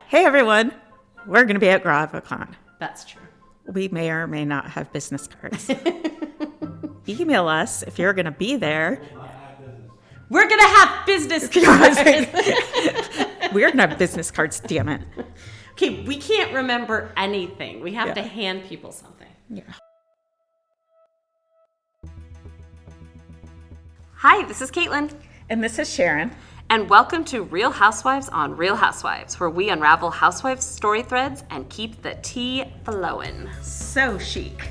Hey everyone, we're going to be at GravaCon. That's true. We may or may not have business cards. Email us if you're going to be there. We're going to have business cards. We're going to have business cards, damn it. Okay, we can't remember anything. We have to hand people something. Yeah. Hi, this is Caitlin. And this is Sharon. And welcome to Real Housewives on Real Housewives, where we unravel housewives story threads and keep the tea flowing. So chic.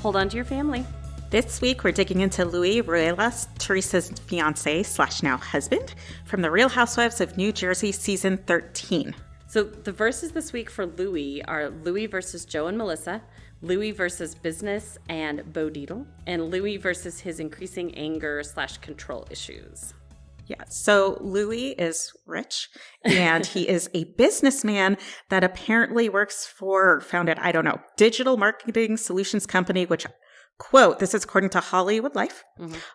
Hold on to your family. This week, we're digging into Louie, Ruelas, Teresa's fiance / now husband, from the Real Housewives of New Jersey, season 13. So the verses this week for Louie are Louie versus Joe and Melissa, Louie versus business and Bo Dietl, and Louie versus his increasing anger / control issues. Yeah, so Louie is rich, and he is a businessman that apparently works for, founded, digital marketing solutions company, which, quote, this is according to Hollywood Life,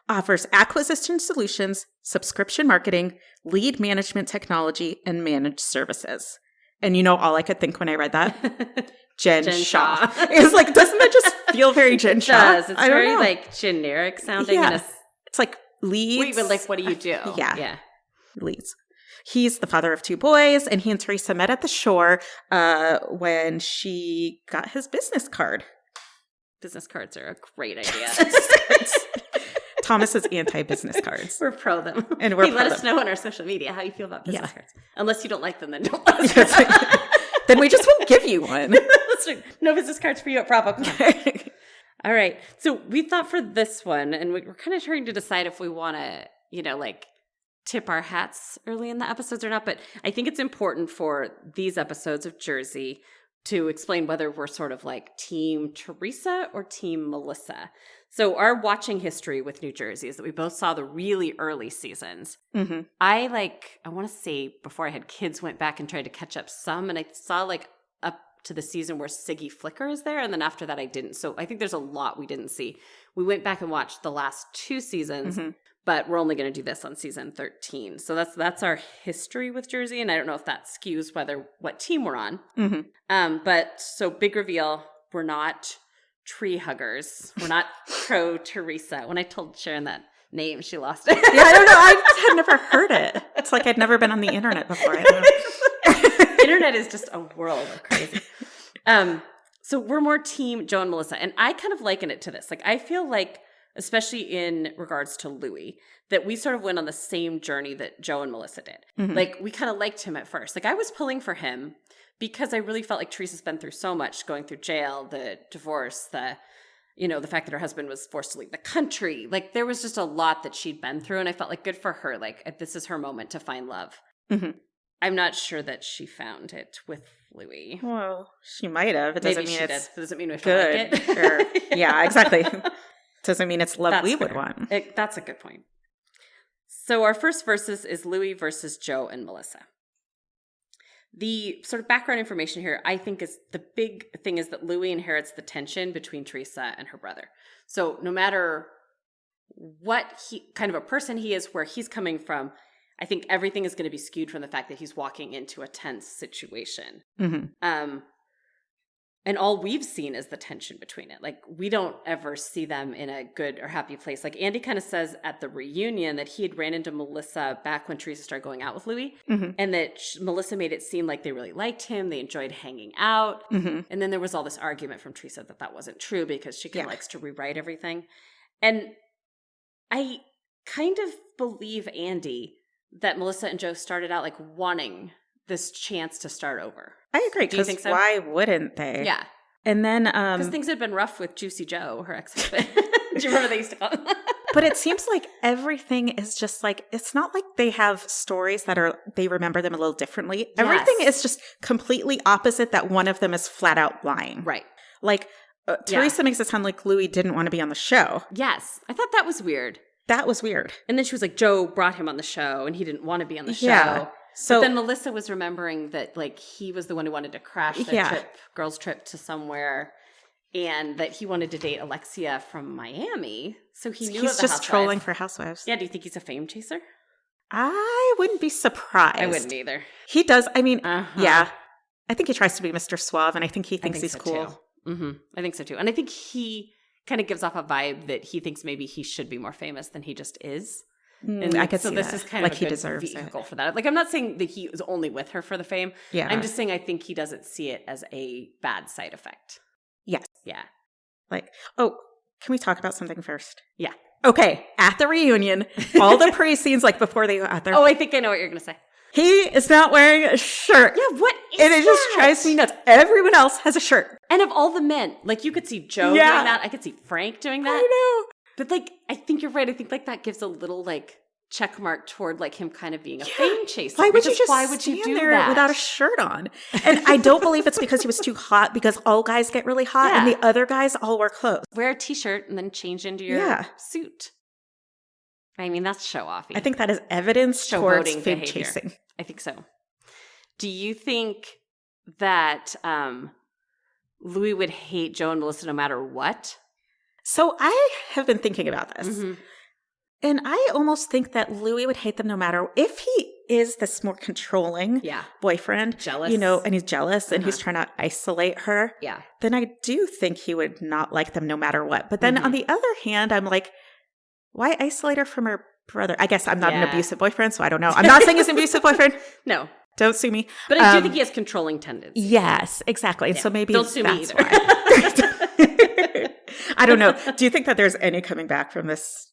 offers acquisition solutions, subscription marketing, lead management technology, and managed services. And you know, all I could think when I read that? Jen Shaw. It's like, doesn't that just feel very Jen Shaw? It does. It's very like generic sounding. Yeah. It's like leads. Wait, but like, what do you do? Yeah. Leads. He's the father of 2 boys, and he and Teresa met at the shore when she got his business card. Business cards are a great idea. Thomas is anti-business cards. We're pro them. And we're let us know on our social media how you feel about business cards. Unless you don't like them, then don't let us know. Then we just won't give you one. No business cards for you at BravoCon. All right. So we thought for this one, and we're kind of trying to decide if we want to, tip our hats early in the episodes or not. But I think it's important for these episodes of Jersey to explain whether we're sort of like Team Teresa or Team Melissa. So our watching history with New Jersey is that we both saw the really early seasons. Mm-hmm. I want to say before I had kids, went back and tried to catch up some, and I saw up to the season where Siggy Flicker is there, and then after that I didn't. So I think there's a lot we didn't see. We went back and watched the last 2 seasons, but we're only going to do this on season 13. So that's our history with Jersey, and I don't know if that skews what team we're on. But so big reveal, we're not tree huggers. We're not pro Teresa. When I told Sharon that name, she lost it. Yeah, I don't know. I had never heard it. It's like I'd never been on the internet before. I don't know. Internet is just a world of crazy. So we're more Team Joe and Melissa, and I kind of liken it to this. Like, I feel like, especially in regards to Louie, that we sort of went on the same journey that Joe and Melissa did. Mm-hmm. Like, we kind of liked him at first. Like, I was pulling for him because I really felt like Teresa's been through so much, going through jail, the divorce, the fact that her husband was forced to leave the country. Like, there was just a lot that she'd been through, and I felt like good for her. Like, this is her moment to find love. Mm-hmm. I'm not sure that she found it with Louie. Well, she might have. It doesn't mean it's did. It doesn't mean we good. Like it. Yeah, exactly. Doesn't mean it's love we would want. That's a good point. So our first versus is Louie versus Joe and Melissa. The sort of background information here, I think, is the big thing is that Louie inherits the tension between Teresa and her brother. So no matter what kind of a person he is, where he's coming from, I think everything is going to be skewed from the fact that he's walking into a tense situation. Mm-hmm. And all we've seen is the tension between it. Like, we don't ever see them in a good or happy place. Like, Andy kind of says at the reunion that he had ran into Melissa back when Teresa started going out with Louie, and that Melissa made it seem like they really liked him. They enjoyed hanging out. Mm-hmm. And then there was all this argument from Teresa that wasn't true because she kind of likes to rewrite everything. And I kind of believe Andy that Melissa and Joe started out like wanting this chance to start over. I agree, because so? Why wouldn't they? Yeah. And then because things had been rough with Juicy Joe, her ex-husband. Do you remember they used to call him? But it seems like everything is just like, it's not like they have stories that they remember them a little differently. Yes. Everything is just completely opposite, that one of them is flat out lying. Right. Like, Teresa makes it sound like Louie didn't want to be on the show. Yes. I thought that was weird. That was weird. And then she was like, Joe brought him on the show and he didn't want to be on the show. Yeah. So but then Melissa was remembering that, like, he was the one who wanted to crash the girls' trip to somewhere. and that he wanted to date Alexia from Miami. So he knew he's of the just Housewives. trolling for Housewives. Yeah, do you think he's a fame chaser? I wouldn't be surprised. I wouldn't either. He does. I mean, yeah. I think he tries to be Mr. Suave, and I think he thinks he's cool. I think so too. And I think he kind of gives off a vibe that he thinks maybe he should be more famous than he just is. And I could so see this that. is kind like of a he good deserves vehicle it. for that. Like, I'm not saying that he was only with her for the fame. Yeah. I'm just saying I think he doesn't see it as a bad side effect. Yes. Yeah. Like, oh, can we talk about something first? Yeah. Okay. At the reunion, all the pre-scenes, like before they go out there. Oh, I think I know what you're going to say. He is not wearing a shirt. Yeah, what is and it that? just drives me nuts. Everyone else has a shirt. And of all the men, like you could see Joe doing that. I could see Frank doing that. I know. But like, I think you're right. I think like that gives a little like check mark toward like him kind of being a fame chaser. Why would you just stand do there that without a shirt on? And I don't believe it's because he was too hot, because all guys get really hot and the other guys all wear clothes. Wear a t-shirt and then change into your suit. I mean, that's show-offy. I think that is evidence towards fame behavior. chasing. I think so. Do you think that Louie would hate Joe and Melissa no matter what? So I have been thinking about this. And I almost think that Louie would hate them no matter if he is this more controlling boyfriend. Jealous. You know, and he's jealous and he's trying to isolate her. Yeah. Then I do think he would not like them no matter what. But then on the other hand, I'm like, why isolate her from her brother? I guess I'm not an abusive boyfriend, so I don't know. I'm not saying he's an abusive boyfriend. No. Don't sue me. But I do think he has controlling tendencies. Yes, exactly. And so maybe don't sue me that's either. why. I don't know. Do you think that there's any coming back from this?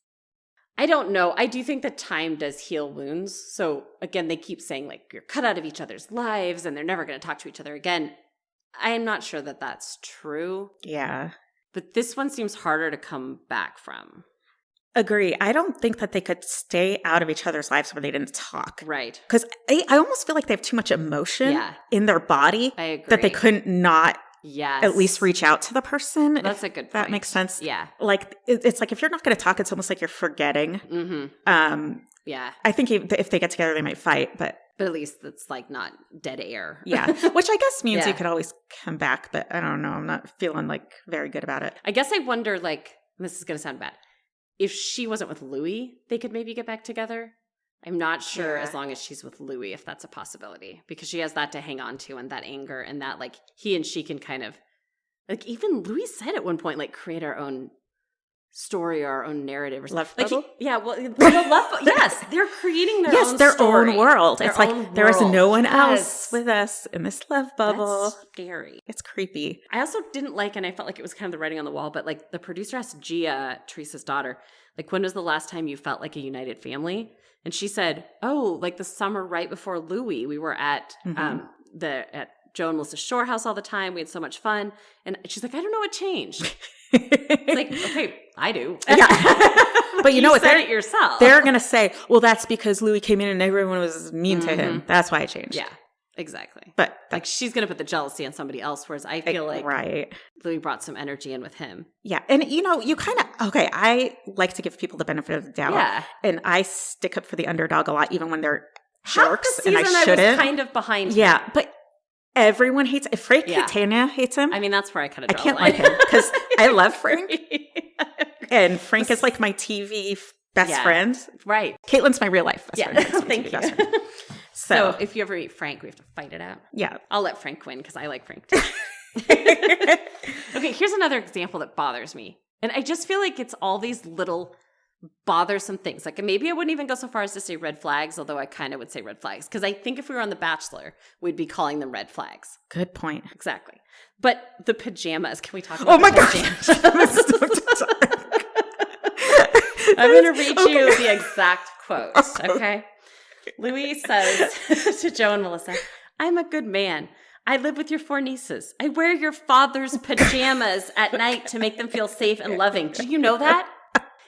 I don't know. I do think that time does heal wounds. So again, they keep saying like you're cut out of each other's lives and they're never going to talk to each other again. I am not sure that that's true. Yeah. But this one seems harder to come back from. Agree. I don't think that they could stay out of each other's lives where they didn't talk. Right. Because I almost feel like they have too much emotion in their body I agree. that they couldn't not Yes. at least reach out to the person. That's a good point. That makes sense. Yeah. Like, it's like if you're not going to talk, it's almost like you're forgetting. Yeah. I think if they get together, they might fight, but at least it's like not dead air. Yeah. Which I guess means you could always come back, but I don't know. I'm not feeling like very good about it. I guess I wonder, like, this is going to sound bad. If she wasn't with Louie, they could maybe get back together. I'm not sure as long as she's with Louie if that's a possibility, because she has that to hang on to and that anger and that like he and she can kind of like, even Louie said at one point, like, create our own story or our own narrative or something. Love bubble? Yes, they're creating their own their story. own world. Their it's like own there is world. no one else with us in this love bubble. That's scary. It's creepy. I also didn't like, and I felt like it was kind of the writing on the wall, but like the producer asked Gia, Teresa's daughter, like, when was the last time you felt like a united family? And she said, oh, like the summer right before Louie, we were at at Joe and Melissa's shore house all the time. We had so much fun. And she's like, I don't know what changed. It's like, okay, I do. Yeah. But you know what? Said it yourself. They're going to say, well, that's because Louie came in and everyone was mean to him. That's why it changed. Yeah, exactly. But like, she's going to put the jealousy on somebody else, whereas I feel like right. Louie brought some energy in with him. Yeah. And, you know, you kind of, okay, I like to give people the benefit of the doubt. Yeah. And I stick up for the underdog a lot, even when they're jerks. Half the season and I shouldn't. I was kind of behind him. Yeah. But everyone hates, if Frank Tanya hates him. I mean, that's where I kind of I can't like him because I love Frank. And Frank is like my TV best friend. Right. Caitlin's my real life best friend. Thank you. Best friend. So if you ever meet Frank, we have to fight it out. Yeah. I'll let Frank win because I like Frank too. Okay, here's another example that bothers me. And I just feel like it's all these little bothersome things. Like, maybe I wouldn't even go so far as to say red flags, although I kind of would say red flags. Because I think if we were on The Bachelor, we'd be calling them red flags. Good point. Exactly. But the pajamas, can we talk about pajamas? I'm going to read you the exact quote, okay? Louie says to Joe and Melissa, I'm a good man. I live with your 4 nieces. I wear your father's pajamas at night to make them feel safe and loving. Do you know that?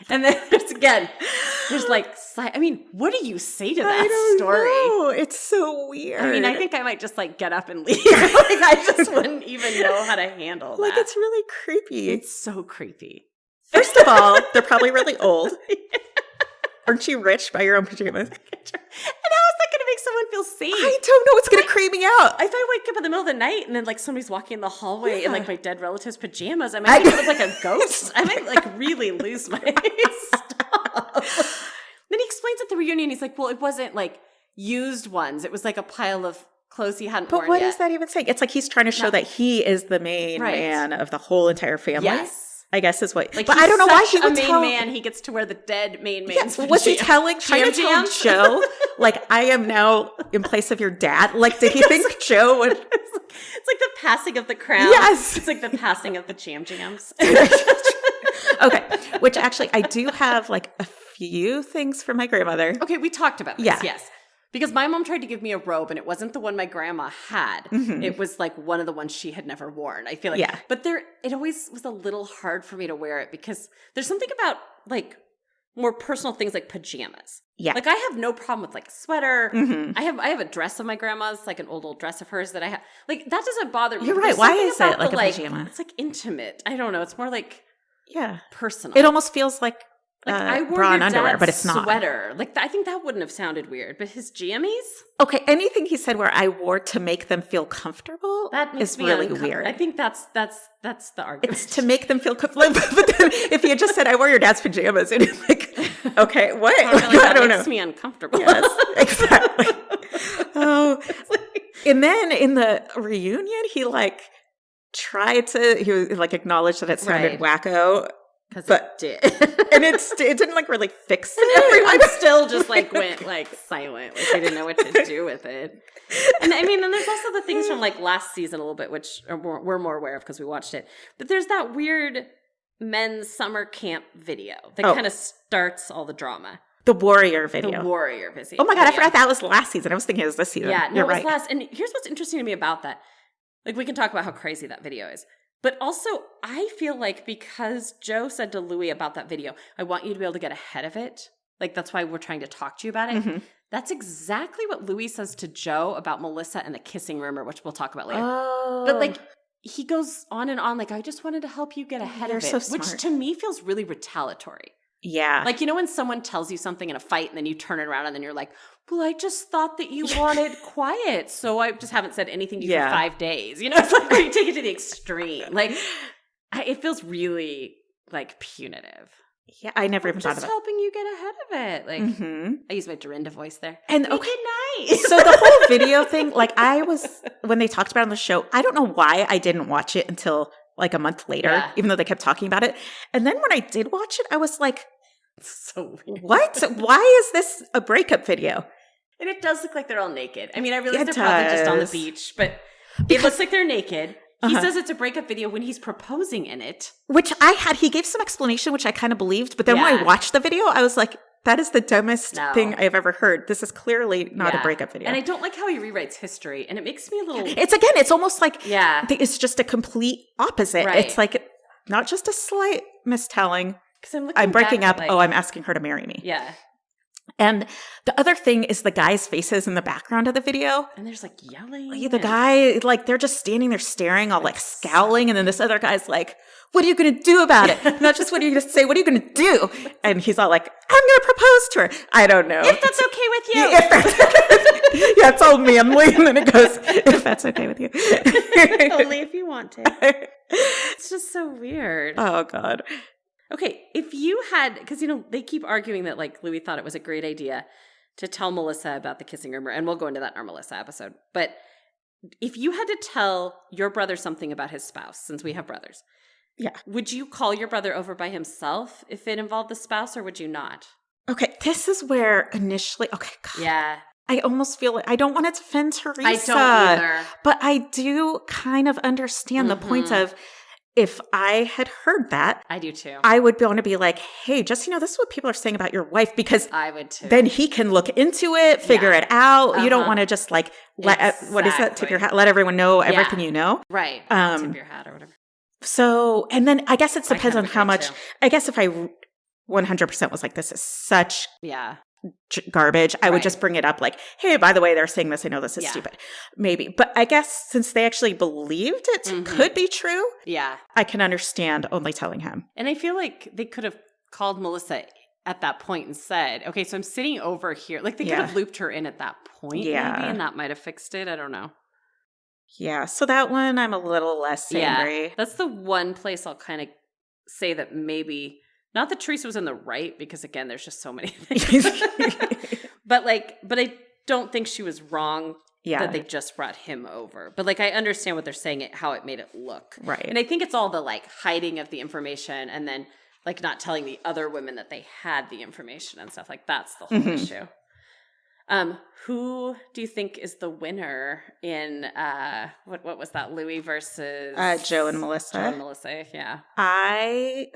And then there's like, I mean, what do you say to that story? Know. It's so weird. I mean, I think I might just like get up and leave. Like, I just wouldn't even know how to handle that. Like, it's really creepy. It's so creepy. First of all, they're probably really old. Aren't you rich by your own pajamas? And how is that going to make someone feel safe? I don't know. It's going to creep me out. If I wake up in the middle of the night and then like somebody's walking in the hallway in like my dead relative's pajamas, I might think it was like a ghost. I might like really lose my stuff. Then he explains at the reunion, he's like, well, it wasn't like used ones. It was like a pile of clothes he hadn't worn yet. But what is that even saying? It's like he's trying to show that he is the main man of the whole entire family. Yes. I guess is what. Like, but I don't know why he would tell. Man, he gets to wear the dead main man's pajamas. Was he trying to tell Joe, like, I am now in place of your dad? Like, did he think Joe would? It's like the passing of the crown. Yes. It's like the passing of the jams. Okay. Which actually, I do have like a few things from my grandmother. Okay, we talked about this. Yeah. Yes. Because my mom tried to give me a robe, and it wasn't the one my grandma had. Mm-hmm. It was like one of the ones she had never worn, I feel like. Yeah. But it always was a little hard for me to wear it because there's something about like more personal things like pajamas. Yeah. Like I have no problem with like a sweater. Mm-hmm. I have a dress of my grandma's, like an old dress of hers that I have. Like that doesn't bother me. You're right. Why is it like a pajama? It's like intimate. I don't know. It's more like personal. It almost feels like I wore bra and your underwear, dad's but it's not. Sweater. Like I think that wouldn't have sounded weird, but his jammies? Okay, anything he said where I wore to make them feel comfortable is really weird. I think that's the argument. It's to make them feel comfortable. But then if he had just said, I wore your dad's pajamas, and it's like, okay, what? I don't know. It makes me uncomfortable. Yes, exactly. And then in the reunion, he like tried to, he was like acknowledged that it sounded wacko. But it did. And it didn't like really fix it. And everyone still just like went like silent. Like they didn't know what to do with it. And I mean, and there's also the things from like last season a little bit, which we're more aware of because we watched it. But there's that weird men's summer camp video that kind of starts all the drama. The Warrior video. Oh my God, I forgot that was last season. I was thinking it was this season. Yeah, no, You're it was right. last. And here's what's interesting to me about that. Like we can talk about how crazy that video is. But also, I feel like because Joe said to Louie about that video, I want you to be able to get ahead of it. Like, that's why we're trying to talk to you about it. Mm-hmm. That's exactly what Louie says to Joe about Melissa and the kissing rumor, which we'll talk about later. Oh. But, like, he goes on and on, like, I just wanted to help you get ahead of it. So smart. Which to me feels really retaliatory. Yeah. Like, you know when someone tells you something in a fight and then you turn it around and then you're like, well, I just thought that you wanted quiet, so I just haven't said anything to you for 5 days. You know, it's like you take it to the extreme. Like, it feels really, like, punitive. Yeah, I never even thought about it. Just helping you get ahead of it. Like, I use my Dorinda voice there. And make it nice. So the whole video thing, like when they talked about it on the show, I don't know why I didn't watch it until like a month later, even though they kept talking about it. And then when I did watch it, I was like, so weird. What? Why is this a breakup video? And it does look like they're all naked. I mean, I realize they're probably just on the beach, but it looks like they're naked. He says it's a breakup video when he's proposing in it. Which he gave some explanation, which I kind of believed. But then when I watched the video, I was like, that is the dumbest thing I've ever heard. This is clearly not a breakup video. And I don't like how he rewrites history. And it makes me a little... It's almost like it's just a complete opposite. Right. It's like not just a slight mistelling. I'm breaking up. Like, I'm asking her to marry me. Yeah. And the other thing is the guys' faces in the background of the video. And there's like yelling. The guy, like, they're just standing there staring, all like scowling. And then this other guy's like, what are you going to do about it? Not just what are you going to say, what are you going to do? And he's all like, I'm going to propose to her. I don't know. If that's okay with you. If that's okay. Yeah, it's all manly. And then it goes, if that's okay with you. Only if you want to. It's just so weird. Oh, God. Okay, if you had, because, they keep arguing that, like, Louie thought it was a great idea to tell Melissa about the kissing rumor, and we'll go into that in our Melissa episode. But if you had to tell your brother something about his spouse, since we have brothers, would you call your brother over by himself if it involved the spouse, or would you not? Okay, this is where initially, God. Yeah. I almost feel like I don't want to defend Teresa. I don't either. But I do kind of understand the point of, if I had heard that, I do too. I would want to be like, hey, just, this is what people are saying about your wife, because I would too. Then he can look into it, figure it out. You don't want to just like, what is that? Tip your hat, let everyone know everything you know. Right. Tip your hat or whatever. So, and then I guess it depends on how much, I guess if I 100% was like, this is such garbage, I would just bring it up like, hey, by the way, they're saying this. I know this is stupid. Maybe. But I guess since they actually believed it could be true, I can understand only telling him. And I feel like they could have called Melissa at that point and said, okay, so I'm sitting over here. Like they could have looped her in at that point maybe, and that might have fixed it. I don't know. Yeah. So that one, I'm a little less angry. Yeah, that's the one place I'll kind of say that maybe, not that Teresa was in the right, because again, there's just so many things. but I don't think she was wrong that they just brought him over. But like, I understand what they're saying, how it made it look. Right. And I think it's all the like hiding of the information and then like not telling the other women that they had the information and stuff. Like that's the whole issue. Who do you think is the winner in what was that, Louie versus Joe and Melissa? Joe and Melissa, yeah. I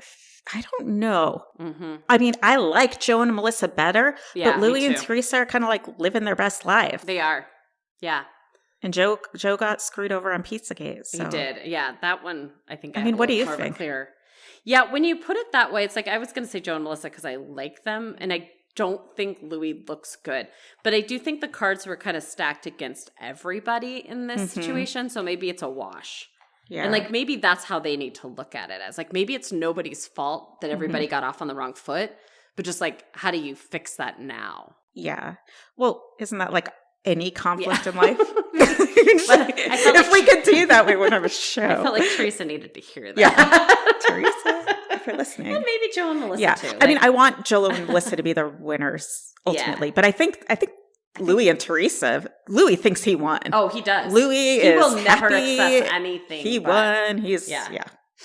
don't know. Mm-hmm. I mean, I like Joe and Melissa better, but Louie and Teresa are kind of like living their best life. They are, yeah. And Joe got screwed over on Pizzagate. So. He did, yeah. That one, I think. I mean, what do you think? Clear. Yeah, when you put it that way, it's like I was going to say Joe and Melissa because I like them, and I don't think Louie looks good. But I do think the cards were kind of stacked against everybody in this situation, so maybe it's a wash. Yeah. And like maybe that's how they need to look at it, as like maybe it's nobody's fault that everybody got off on the wrong foot, but just like how do you fix that now? Yeah. Well, isn't that like any conflict in life? If we could do that, we wouldn't have a show. I felt like Teresa needed to hear that. Yeah. Teresa, if you're listening. And maybe Joe and Melissa too. I mean, I want Joe and Melissa to be the winners ultimately, but I think Louie and Teresa, Louie thinks he won. Oh, he does. Louie he will is never happy. access anything. He won. He's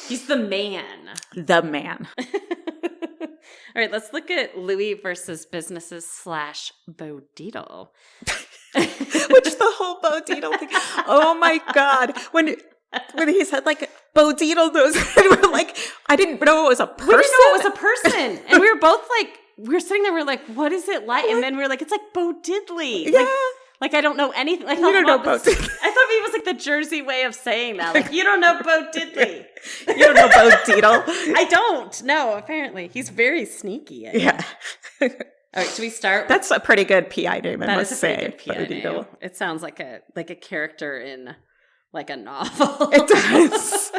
He's the man. The man. All right, let's look at Louie versus businesses / Bo Dietl. Which the whole Bo Deitl thing. Oh my God. When he said like Bo Deitl knows, and we're like, I didn't know it was a person. We didn't know it was a person. And we were both like, we were sitting there, we were like, what is it like? And then we were like, it's like Bo Diddley. Yeah. Like I don't know anything. Like, you don't know Bo Diddley. I thought it was like the Jersey way of saying that. Like, you don't know Bo Diddley. You don't know Bo Deitl. I don't. No, apparently. He's very sneaky. Yeah. All right, should we start? That's a pretty good PI name, I must say. That is a pretty good PI name. It sounds like a character in like a novel. It does.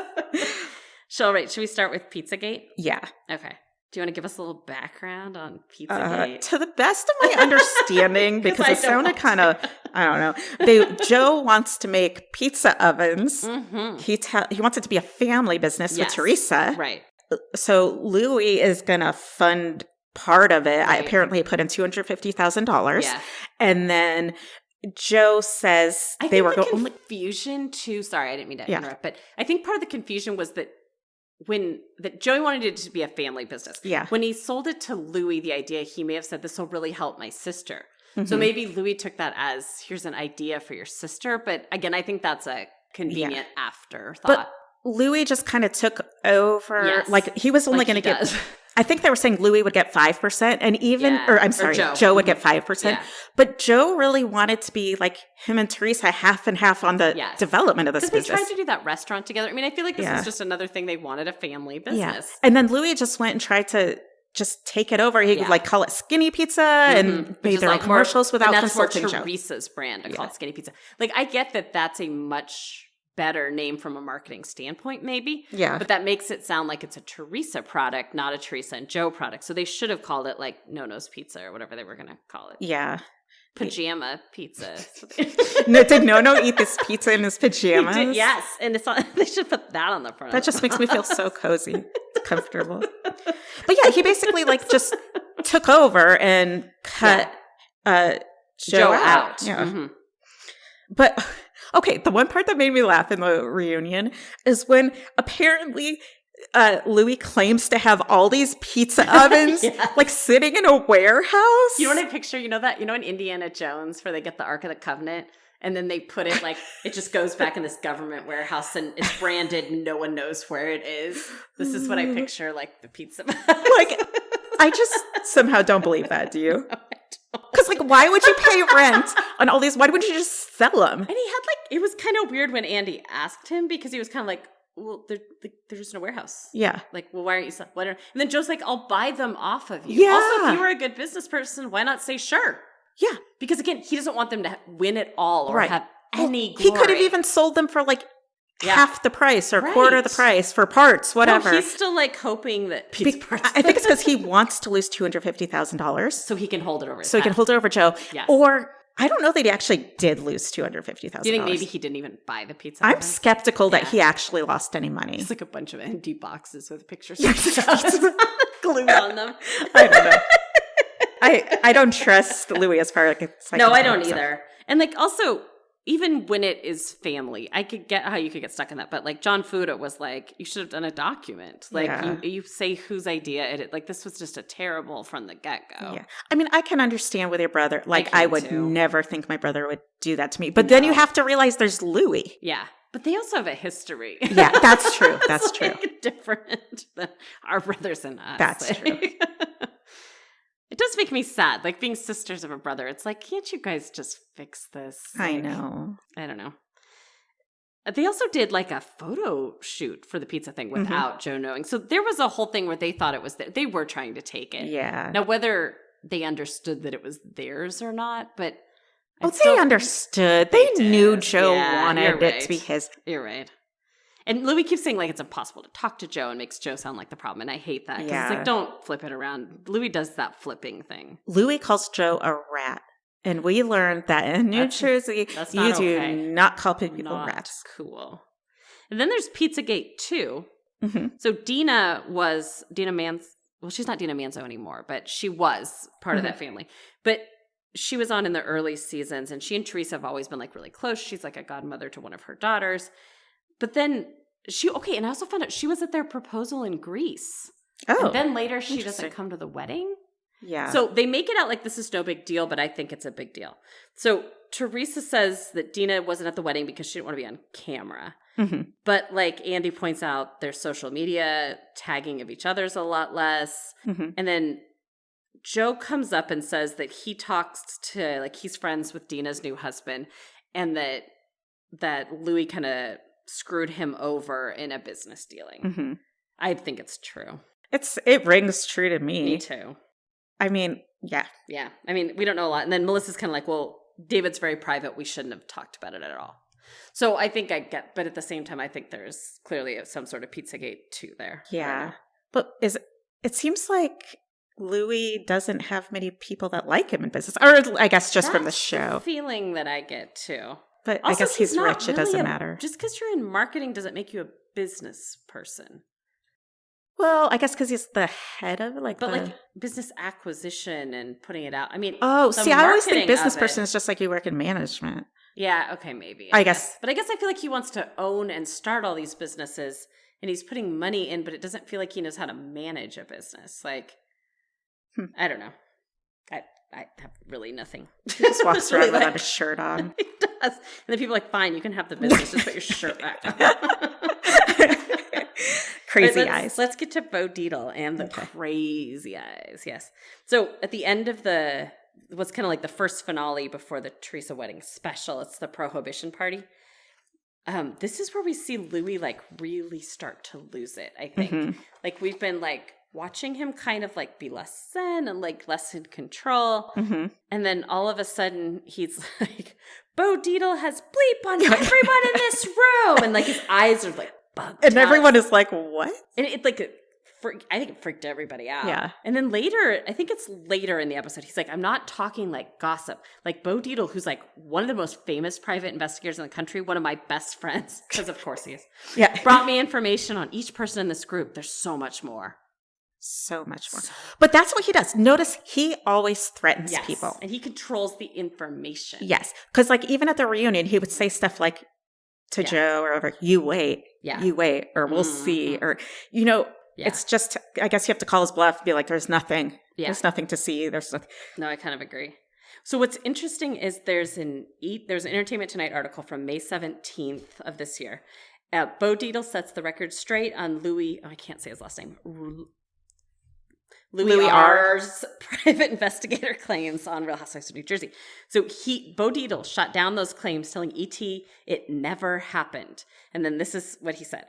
Should we start with Pizzagate? Yeah. Okay. Do you want to give us a little background on Pizzagate? To the best of my understanding, because it sounded kind of, I don't know. Joe wants to make pizza ovens. Mm-hmm. He wants it to be a family business with Teresa. Right. So Louie is going to fund part of it. Right. Apparently he put in $250,000. Yeah. And then Joe says they were going. Confusion too. Sorry, I didn't mean to interrupt, but I think part of the confusion was that Joey wanted it to be a family business. Yeah. When he sold it to Louie, the idea, he may have said, this will really help my sister. Mm-hmm. So maybe Louie took that as, here's an idea for your sister. But again, I think that's a convenient afterthought. But Louie just kind of took over. Yes. Like he was only going to get, I think they were saying Louie would get 5% and even, Joe would get 5%. Yeah. But Joe really wanted to be like him and Teresa half and half on the development of this business. They tried to do that restaurant together. I mean, I feel like this was just another thing. They wanted a family business. Yeah. And then Louie just went and tried to just take it over. He would like call it Skinny Pizza and made their own commercials without consulting Joe. That's more Teresa's brand to call it Skinny Pizza. Like I get that that's a much better name from a marketing standpoint, maybe. Yeah. But that makes it sound like it's a Teresa product, not a Teresa and Joe product. So they should have called it like No-No's Pizza or whatever they were going to call it. Yeah. Pajama pizza. No, did No eat this pizza in his pajamas? He did, yes. And they should put that on the front. That just makes me feel so cozy, comfortable. But yeah, he basically like just took over and cut Joe out. Yeah. Mm-hmm. But okay, the one part that made me laugh in the reunion is when apparently Louie claims to have all these pizza ovens like sitting in a warehouse. You know what I picture? You know in Indiana Jones where they get the Ark of the Covenant and then they put it like it just goes back in this government warehouse and it's branded and no one knows where it is. This is what I picture like the pizza. Like I just somehow don't believe that. Do you? No, because like, why would you pay rent on all these? Why wouldn't you just sell them? And he had like, it was kind of weird when Andy asked him because he was kind of like, well, they're just in a warehouse. Yeah. Like, well, why aren't you selling? And then Joe's like, I'll buy them off of you. Yeah. Also, if you were a good business person, why not say sure? Yeah. Because again, he doesn't want them to win it all or have any glory. He could have even sold them for like half the price or quarter the price for parts, whatever. No, he's still like hoping that pizza parts. I think it's because he wants to lose $250,000. So he can hold it over his So he head. can hold it over Joe. Yes. Or I don't know that he actually did lose $250,000. Do you think maybe he didn't even buy the pizza? I'm skeptical that he actually lost any money. It's like a bunch of empty boxes with pictures glued on them. I don't know. I don't trust Louie as far as no, I don't either. And like also, even when it is family, I could get how you could get stuck in that. But like John Fuda was like, you should have done a document. Like you say whose idea it is. Like this was just a terrible from the get-go. Yeah. I mean, I can understand with your brother. Like I would never think my brother would do that to me. But then you have to realize there's Louie. Yeah. But they also have a history. Yeah, that's true. That's true. Different than our brothers and us. That's true. It does make me sad. Like being sisters of a brother. It's like, can't you guys just fix this? Like, I know. I don't know. They also did like a photo shoot for the pizza thing without Joe knowing. So there was a whole thing where they thought it was they were trying to take it. Yeah. Now, whether they understood that it was theirs or not, but they understood. They knew Joe wanted it to be his. You're right. And Louie keeps saying, like, it's impossible to talk to Joe and makes Joe sound like the problem. And I hate that. Because it's like, don't flip it around. Louie does that flipping thing. Louie calls Joe a rat. And we learned that in New Jersey, you do not call people rats. Cool. And then there's Pizzagate 2. Mm-hmm. So Dina Manzo. Well, she's not Dina Manzo anymore, but she was part of that family. But she was on in the early seasons, and she and Teresa have always been like really close. She's like a godmother to one of her daughters. But then and I also found out she was at their proposal in Greece. Oh. And then later she doesn't come to the wedding. Yeah. So they make it out like this is no big deal, but I think it's a big deal. So Teresa says that Dina wasn't at the wedding because she didn't want to be on camera. Mm-hmm. But like Andy points out, their social media tagging of each other's a lot less. Mm-hmm. And then Joe comes up and says that he talks to, like, he's friends with Dina's new husband, and that Louie kind of screwed him over in a business dealing. Mm-hmm. I think it's true. It rings true to me. Me too. I mean, yeah. Yeah. I mean, we don't know a lot. And then Melissa's kind of like, well, David's very private. We shouldn't have talked about it at all. So I think I get, but at the same time, I think there's clearly some sort of Pizzagate 2 there. Yeah. But it seems like Louie doesn't have many people that like him in business. Or I guess just from the show. That's the feeling that I get too. But also, I guess he's rich. Really it doesn't matter. Just because you're in marketing doesn't make you a business person. Well, I guess because he's the head of it. Like business acquisition and putting it out. I mean, I always think business person is just like you work in management. Yeah, okay, maybe. I guess. But I guess I feel like he wants to own and start all these businesses, and he's putting money in, but it doesn't feel like he knows how to manage a business. Like, I don't know. I have really nothing. He just walks around without a shirt on. He does. And then people are like, fine, you can have the business. Just put your shirt back on. Crazy eyes. Let's get to Bo Dietl and the crazy eyes. Yes. So at the end of what's kind of like the first finale before the Teresa wedding special, it's the prohibition party. This is where we see Louie like really start to lose it, I think. Mm-hmm. Like we've been like watching him kind of like be less zen and like less in control. Mm-hmm. And then all of a sudden he's like, Bo Dietl has bleep on everyone in this room. And like his eyes are like bugged and out. Everyone is like, what? And it like, I think it freaked everybody out. Yeah. And then later, I think it's later in the episode, he's like, I'm not talking like gossip. Like Bo Dietl, who's like one of the most famous private investigators in the country, one of my best friends, because of course he is. Yeah. Brought me information on each person in this group. There's so much more. So much more. But that's what he does. Notice he always threatens people. And he controls the information. Yes. Because like even at the reunion, he would say stuff like to Joe or whatever, you wait, or we'll see. Or, it's just, I guess you have to call his bluff and be like, there's nothing. Yeah. There's nothing to see. There's nothing. No, I kind of agree. So what's interesting is there's an Entertainment Tonight article from May 17th of this year. Bo Dietl sets the record straight on Louie. I can't say his last name. Louie R.'s private investigator claims on Real Housewives of New Jersey. So Bo Dietl shot down those claims, telling ET it never happened. And then this is what he said.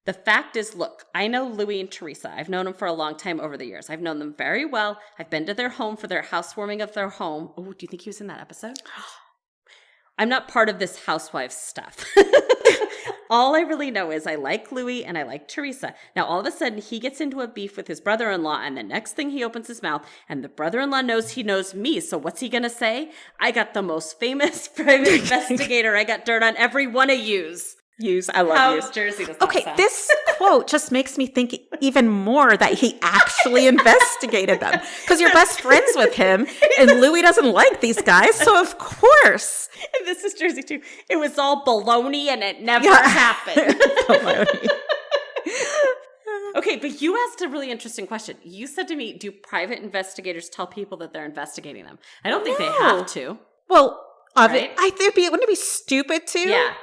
The fact is, look, I know Louie and Teresa. I've known them for a long time over the years. I've known them very well. I've been to their home for their housewarming of their home. Oh, do you think he was in that episode? I'm not part of this Housewives stuff. All I really know is I like Louie and I like Teresa. Now, all of a sudden, he gets into a beef with his brother-in-law, and the next thing he opens his mouth, and the brother-in-law knows he knows me. So what's he going to say? I got the most famous private investigator. I got dirt on every one of yous. I love yous. Jersey does not Okay, sound. this quote just makes me think even more that he actually investigated them. Because you're best friends with him, and Louie doesn't like these guys, so of course. And this is Jersey too. It was all baloney and it never happened. Baloney. Okay, but you asked a really interesting question. You said to me, do private investigators tell people that they're investigating them? I don't think they have to. Well, right? wouldn't it be stupid to? Yeah.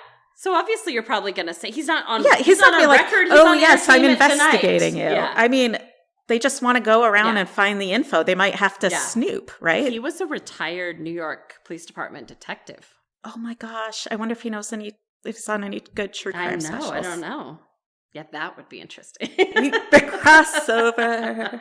So obviously you're probably going to say, he's not on he's not on record. Like, oh, yes, I'm investigating tonight. you. Yeah. I mean, they just want to go around and find the info. They might have to snoop, right? He was a retired New York Police Department detective. Oh my gosh. I wonder if he knows if he's on any good true crime specials. I don't know. Yeah, that would be interesting. The crossover.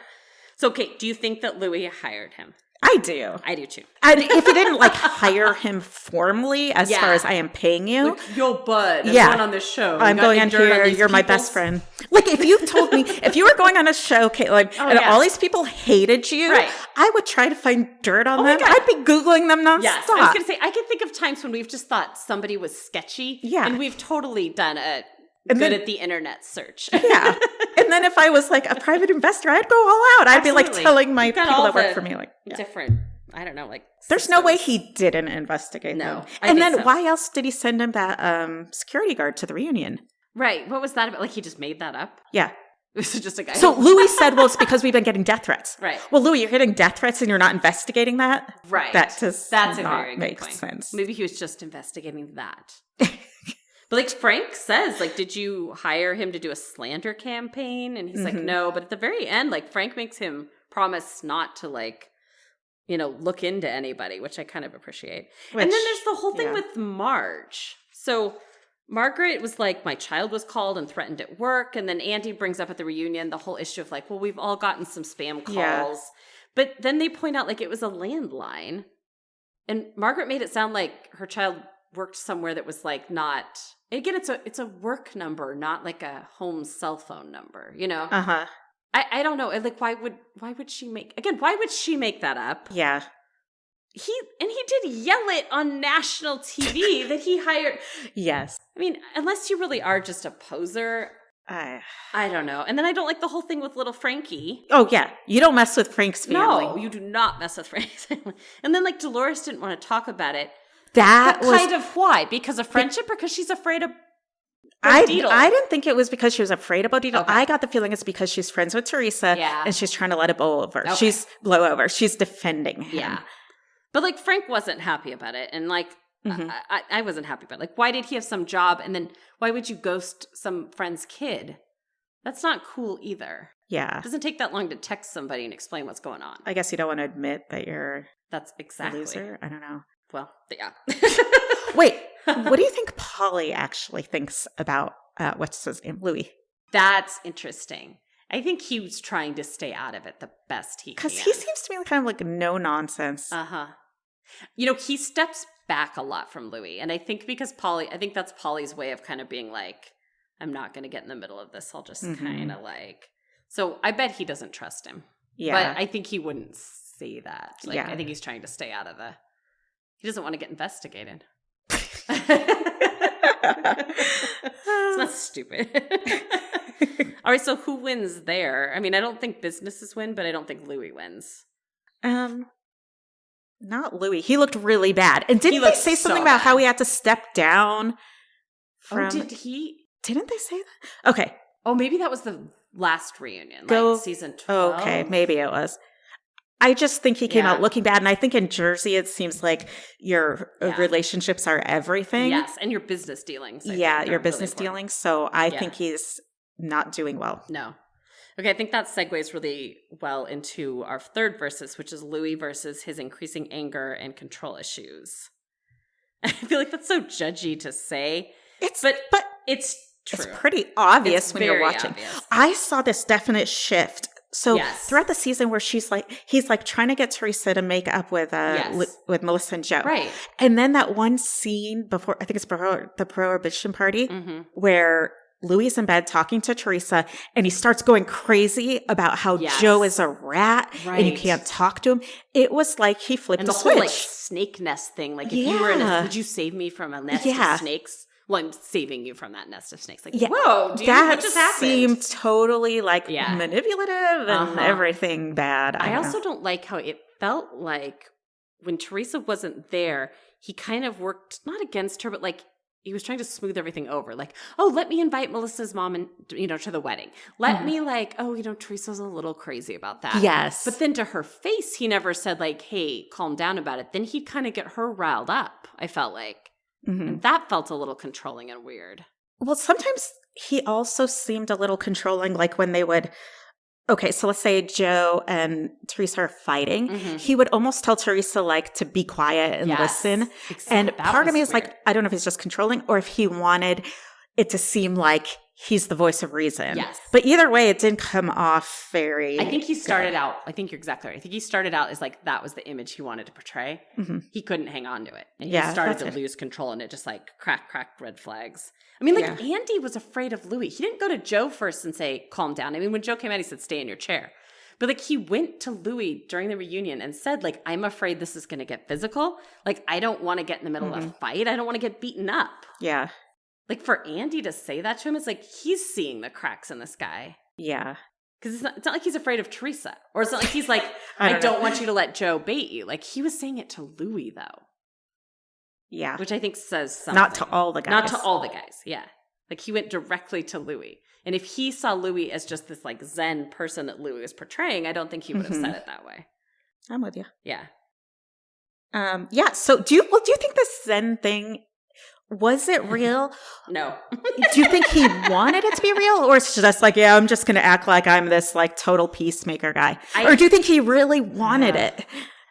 So, okay, do you think that Louie hired him? I do. I do too. And if he didn't hire him formally, as far as I am paying you. Like, yo, bud, I'm going on this show. I'm going on here. You're my best friend. Like, if you told me, if you were going on a show, Caitlin, and all these people hated you, I would try to find dirt on them. I'd be Googling them nonstop. Yes, I was going to say, I can think of times when we've just thought somebody was sketchy. Yeah. And we've totally done a good at the internet search. Yeah. And then if I was like a private investor, I'd go all out. I'd be like telling my people that work for me, like, different, I don't know, like there's systems. No way he didn't investigate them. And then why else did he send him that security guard to the reunion? Right. What was that about? Like he just made that up? Yeah. This is just a guy. So Louie said, well, it's because we've been getting death threats. Right. Well, Louie, you're getting death threats and you're not investigating that? Right. That's a very good make point. Sense. Maybe he was just investigating that. But like Frank says, like, did you hire him to do a slander campaign? And he's like, no. But at the very end, like Frank makes him promise not to like, look into anybody, which I kind of appreciate. And then there's the whole thing with Marge. So Margaret was like, my child was called and threatened at work. And then Andy brings up at the reunion the whole issue of like, well, we've all gotten some spam calls. Yeah. But then they point out like it was a landline. And Margaret made it sound like her child worked somewhere that was like not... Again, it's a work number, not like a home cell phone number, Uh-huh. I don't know. Like, why would she make that up? Yeah. He did yell it on national TV that he hired. Yes. I mean, unless you really are just a poser, I don't know. And then I don't like the whole thing with little Frankie. Oh, yeah. You don't mess with Frank's family. No, you do not mess with Frank's family. And then like Dolores didn't want to talk about it. That was kind of why? Because of friendship or because she's afraid of Bo Dietl? I didn't think it was because she was afraid of Bo Dietl. Okay. I got the feeling it's because she's friends with Teresa and she's trying to let it blow over. Okay. Blow over. She's defending him. Yeah. But like Frank wasn't happy about it. And like I wasn't happy about it. Like why did he have some job and then why would you ghost some friend's kid? That's not cool either. Yeah. It doesn't take that long to text somebody and explain what's going on. I guess you don't want to admit that you're That's exactly. a loser. I don't know. Well, yeah. Wait, what do you think Polly actually thinks about, what's his name, Louie? That's interesting. I think he was trying to stay out of it the best he can. Because he seems to be kind of like no nonsense. Uh-huh. He steps back a lot from Louie. And I think I think that's Polly's way of kind of being like, I'm not going to get in the middle of this. I'll just kind of like. So I bet he doesn't trust him. Yeah. But I think he wouldn't say that. Like, I think he's trying to stay out of he doesn't want to get investigated. It's not stupid. All right, so who wins there? I mean, I don't think businesses win, but I don't think Louie wins. Not Louie. He looked really bad. And didn't they say something about how he had to step down from... did he? Didn't they say that? Okay. Oh, maybe that was the last reunion, like season 12. Okay, maybe it was. I just think he came out looking bad. And I think in Jersey, it seems like your relationships are everything. Yes, and your business dealings. Your business dealings. So I think he's not doing well. No. Okay, I think that segues really well into our third versus, which is Louie versus his increasing anger and control issues. I feel like that's so judgy to say. But it's true. It's pretty obvious when you're watching. Obvious. I saw this definite shift So throughout the season where he's like trying to get Teresa to make up with Melissa and Joe. Right. And then that one scene before, I think it's before the prohibition party, where Louie is in bed talking to Teresa and he starts going crazy about how Joe is a rat and you can't talk to him. It was like he flipped and a the switch. Whole, like, snake nest thing. Like, if you were in would you save me from a nest of snakes? Well, I'm saving you from that nest of snakes. Like, whoa, dude, what just happened? That seemed totally like manipulative and everything bad. I also don't like how it felt like when Teresa wasn't there, he kind of worked not against her, but like he was trying to smooth everything over. Like, oh, let me invite Melissa's mom and to the wedding. Let me Teresa's a little crazy about that. Yes. But then to her face, he never said like, hey, calm down about it. Then he'd kind of get her riled up, I felt like. And that felt a little controlling and weird. Well, sometimes he also seemed a little controlling, like when they would, okay, so let's say Joe and Teresa are fighting. He would almost tell Teresa, like, to be quiet and listen. And part of me is like, I don't know if he's just controlling or if he wanted it to seem like he's the voice of reason. Yes. But either way, it didn't come off very I think he started out, I think you're exactly right. I think he started out as like, that was the image he wanted to portray. He couldn't hang on to it. And he started to lose control and it just like cracked red flags. I mean, like Andy was afraid of Louie. He didn't go to Joe first and say, calm down. I mean, when Joe came out, he said, stay in your chair. But like he went to Louie during the reunion and said, like, I'm afraid this is going to get physical. Like, I don't want to get in the middle of a fight. I don't want to get beaten up. Yeah. Like, for Andy to say that to him, it's like he's seeing the cracks in this guy. Yeah. Because it's not like he's afraid of Teresa. Or it's not like he's like, I don't want you to let Joe bait you. Like, he was saying it to Louie, though. Yeah. Which I think says something. Not to all the guys. Not to all the guys, yeah. Like, he went directly to Louie. And if he saw Louie as just this, like, Zen person that Louie was portraying, I don't think he would have said it that way. I'm with you. Yeah. Yeah, so do you think this Zen thing, was it real? No. Do you think he wanted it to be real? Or it's just like, yeah, I'm just going to act like I'm this like total peacemaker guy? Or do you think he really wanted it?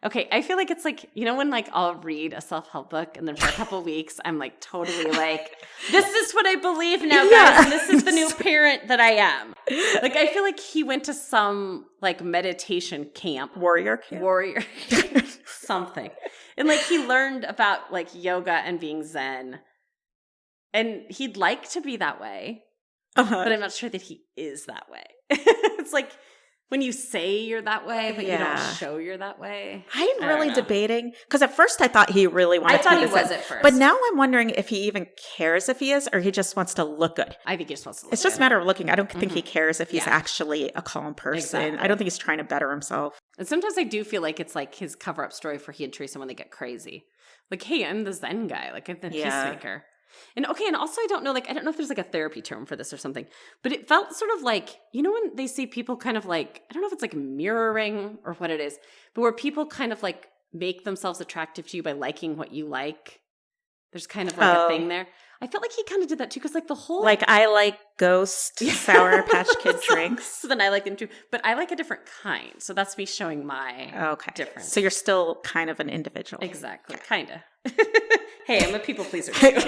Okay, I feel like it's like, when like I'll read a self-help book and then for a couple weeks, I'm like totally like, this is what I believe now, guys. And this is the new parent that I am. Like, I feel like he went to some like meditation camp. Warrior camp. Something. And like he learned about like yoga and being Zen. And he'd like to be that way. But I'm not sure that he is that way. It's like when you say you're that way, but you don't show you're that way. I'm really debating. Because at first I thought he really wanted to be he was at first. But now I'm wondering if he even cares if he is or he just wants to look good. I think he just wants to look good. It's just a matter of looking. I don't think he cares if he's actually a calm person. Exactly. I don't think he's trying to better himself. And sometimes I do feel like it's like his cover-up story for he and Teresa when they get crazy. Like, hey, I'm the Zen guy. Like, I'm the peacemaker. And okay, and also I don't know if there's like a therapy term for this or something, but it felt sort of like, when they say people kind of like, I don't know if it's like mirroring or what it is, but where people kind of like make themselves attractive to you by liking what you like. There's kind of like a thing there. I felt like he kind of did that too, because like the whole... Like, I like Ghost Sour Patch Kid drinks. So then I like them too. But I like a different kind. So that's me showing my difference. So you're still kind of an individual. Exactly. Kind of. Hey, I'm a people pleaser too. And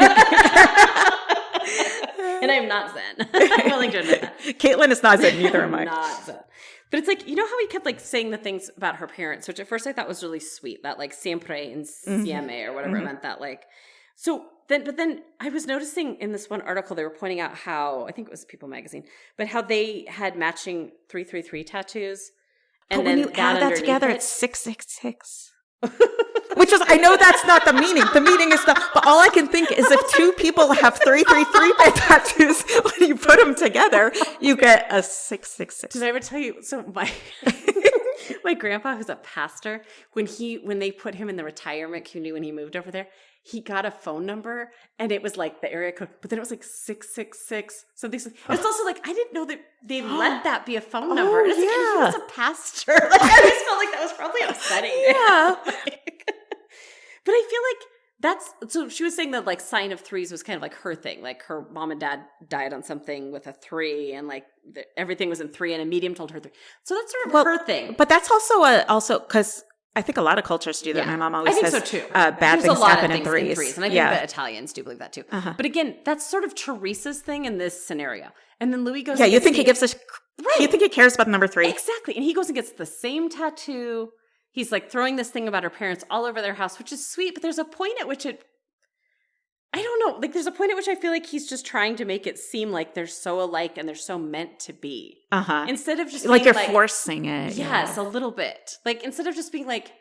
I'm not Zen. I'm willing to admit that. Caitlin is not Zen, neither am I. Not Zen. But it's like, how he kept like saying the things about her parents, which at first I thought was really sweet. That like siempre insieme or whatever it meant, that like... So but then I was noticing in this one article, they were pointing out how, I think it was People magazine, but how they had matching 333 tattoos. And but then when you add that together, it's 666. Which is, I know that's not the meaning. The meaning is but all I can think is if two people have 333 tattoos, when you put them together, you get a 666. Did I ever tell you? So my grandpa, who's a pastor, when they put him in the retirement community when he moved over there, he got a phone number and it was like the area code, but then it was like 666. So it's also like, I didn't know that they let that be a phone number. And it's like, he was a pastor. Like, I just felt like that was probably upsetting. Yeah. But I feel like so she was saying that like sign of threes was kind of like her thing. Like her mom and dad died on something with a 3 and like everything was in 3 and a medium told her 3. So that's sort of her thing. But that's also because I think a lot of cultures do that. Yeah. My mom always says so too. Bad There's things a lot happen of in things threes. And I think that Italians do believe that too. But again, that's sort of Teresa's thing in this scenario. And then Louie goes. Yeah, you think he gives a you think he cares about number 3? Exactly. And he goes and gets the same tattoo. He's like throwing this thing about her parents all over their house, which is sweet. But there's a point at which I don't know. Like, there's a point at which I feel like he's just trying to make it seem like they're so alike and they're so meant to be. Instead of just like you're forcing it. Yes, a little bit. Like, instead of just being like,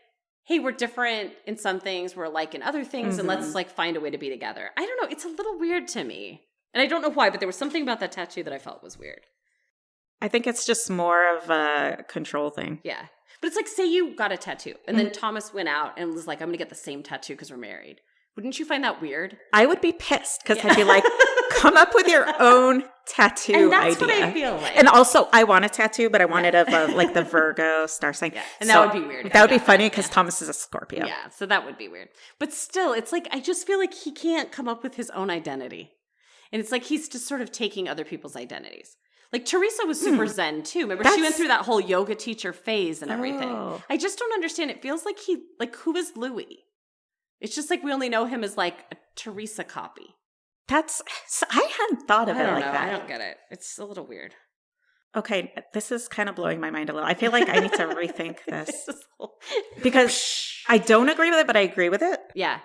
hey, we're different in some things, we're alike in other things, and let's like find a way to be together. I don't know. It's a little weird to me. And I don't know why, but there was something about that tattoo that I felt was weird. I think it's just more of a control thing. Yeah. But it's like, say you got a tattoo, and then Thomas went out and was like, I'm going to get the same tattoo because we're married. Wouldn't you find that weird? I would be pissed because I'd be like, come up with your own tattoo idea. And that's what I feel like. And also, I want a tattoo, but I want it of like the Virgo star sign. Yeah. And that would be weird. That would be funny because Thomas is a Scorpio. Yeah, so that would be weird. But still, it's like, I just feel like he can't come up with his own identity. And it's like he's just sort of taking other people's identities. Like, Teresa was super zen, too. Remember, she went through that whole yoga teacher phase and everything. Oh. I just don't understand. It feels like who is Louie? It's just like we only know him as, like, a Teresa copy. I hadn't thought of it like that. I don't get it. It's a little weird. Okay, this is kind of blowing my mind a little. I feel like I need to rethink this. Because I don't agree with it, but I agree with it. Yeah.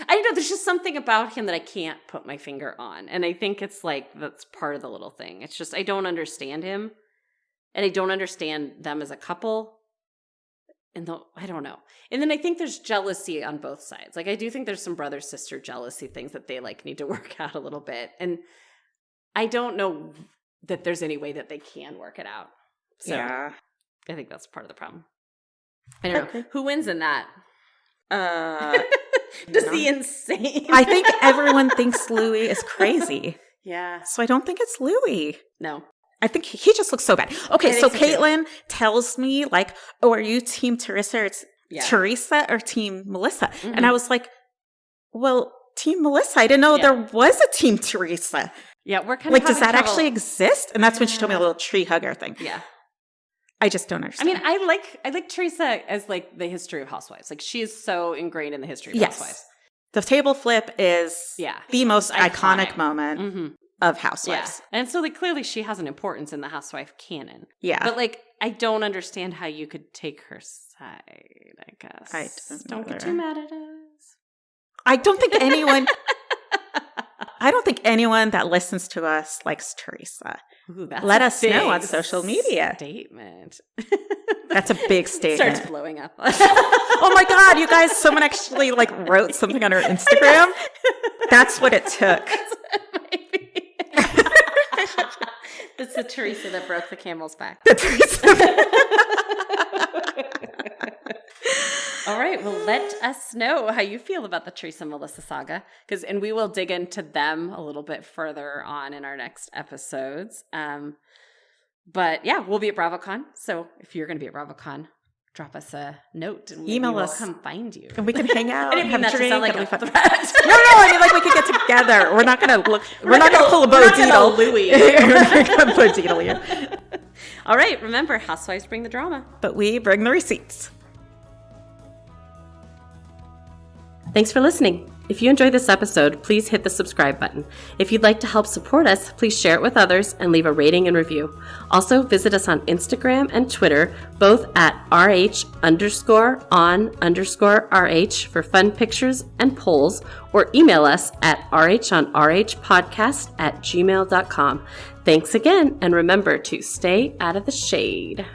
I don't know. There's just something about him that I can't put my finger on. And I think it's like, that's part of the little thing. It's just, I don't understand him. And I don't understand them as a couple. And I don't know. And then I think there's jealousy on both sides. Like, I do think there's some brother-sister jealousy things that they, like, need to work out a little bit. And I don't know that there's any way that they can work it out. So yeah. I think that's part of the problem. I don't know. Who wins in that? Just the insane. I think everyone thinks Louie is crazy. Yeah. So I don't think it's Louie. No. I think he just looks so bad. Okay, so Caitlin tells me, like, oh, are you Team Teresa or Teresa or Team Melissa? Mm-hmm. And I was like, well, Team Melissa. I didn't know there was a Team Teresa. Yeah, we're kind of like, does that actually exist? And that's when she told me a little tree hugger thing. Yeah. I just don't understand. I mean, I like Teresa as, like, the history of Housewives. Like, she is so ingrained in the history of Housewives. The table flip is the most iconic moment of Housewives. Yeah. And so, like, clearly she has an importance in the housewife canon. Yeah. But, like, I don't understand how you could take her side, I guess. I don't get too mad at us. I don't think anyone that listens to us likes Teresa. Ooh, let us know on social media. Statement. That's a big statement. Starts blowing up. Oh my God, you guys, someone actually like wrote something on her Instagram. That's what it took. It's the Teresa that broke the camel's back. The Teresa. All right, well, let us know how you feel about the Teresa and Melissa saga, and we will dig into them a little bit further on in our next episodes. But yeah, we'll be at BravoCon. So if you're going to be at BravoCon, drop us a note and email we'll us. Come find you. And we can hang out. I didn't mean that to sound like a threat. No, I mean like we could get together. We're not going to look. We're not going to pull a Bo Dietl. Louie. We're not going to Bo Dietl you. All right, remember, Housewives bring the drama, but we bring the receipts. Thanks for listening. If you enjoyed this episode, please hit the subscribe button. If you'd like to help support us, please share it with others and leave a rating and review. Also, visit us on Instagram and Twitter, both at RHonRH for fun pictures and polls, or email us at RHonRHpodcast@gmail.com. Thanks again, and remember to stay out of the shade.